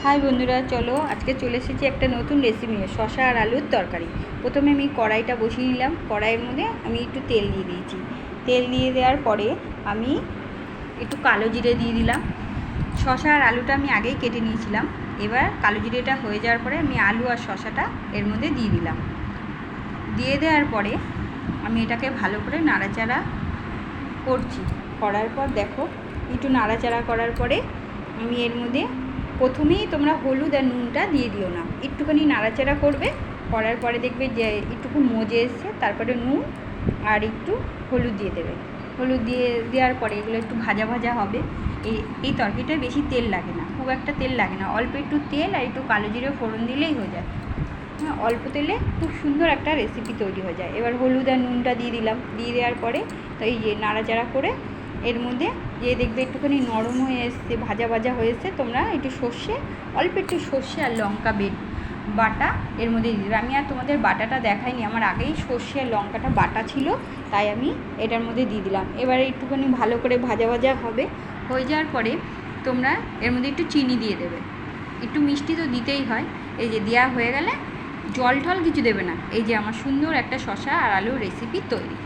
High বন্ধুরা, চলো আজকে চলে এসেছি একটা নতুন রেসিপি নিয়ে, শসা আর আলুর তরকারি। প্রথমে আমি কড়াইটা বসিয়ে নিলাম। কড়াইয়ের মধ্যে আমি একটু তেল দিয়ে দিয়েছি। তেল দিয়ে দেওয়ার পরে আমি একটু কালো জিরে দিয়ে দিলাম। শসা আর আলুটা আমি আগেই কেটে নিয়েছিলাম। এবার কালো জিরেটা হয়ে যাওয়ার পরে আমি আলু আর শসাটা এর মধ্যে দিয়ে দিলাম। দিয়ে দেওয়ার পরে আমি এটাকে ভালো করে নাড়াচাড়া করছি। করার পর দেখো, একটু নাড়াচাড়া করার পরে আমি এর মধ্যে প্রথমেই তোমরা হলুদ আর নুনটা দিয়ে দিও না, একটুখানি নাড়াচাড়া করবে। করার পরে দেখবে যে একটুকু মজে এসছে, তারপরে নুন আর একটু হলুদ দিয়ে দেবে। হলুদ দিয়ে দেওয়ার পরে এগুলো একটু ভাজা ভাজা হবে। এই তরকারিটায় বেশি তেল লাগে না, খুব একটা তেল লাগে না, অল্প একটু তেল আর একটু কালো জিরে ফোড়ন দিলেই হয়ে যায়। হ্যাঁ, অল্প তেলে খুব সুন্দর একটা রেসিপি তৈরি হয়ে যায়। এবার হলুদ আর নুনটা দিয়ে দিলাম। দিয়ে দেওয়ার পরে তো এই যে নাড়াচাড়া করে এর মধ্যে যে দেখবে একটুখানি নরম হয়ে এসছে, ভাজা ভাজা হয়ে এসছে, তোমরা একটু সর্ষে, অল্প একটু সর্ষে আর লঙ্কা বাটা এর মধ্যে দিয়ে দেবে। আমি আর তোমাদের বাটাটা দেখাইনি, আমার আগেই সর্ষে আর লঙ্কাটা বাটা ছিল, তাই আমি এটার মধ্যে দিয়ে দিলাম। এবারে একটুখানি ভালো করে ভাজা ভাজা হবে। হয়ে যাওয়ার পরে তোমরা এর মধ্যে একটু চিনি দিয়ে দেবে। একটু মিষ্টি তো দিতেই হয়। এই যে দেওয়া হয়ে গেলে জল টল কিছু দেবে না। এই যে আমার সুন্দর একটা শসা আর আলুর রেসিপি তৈরি।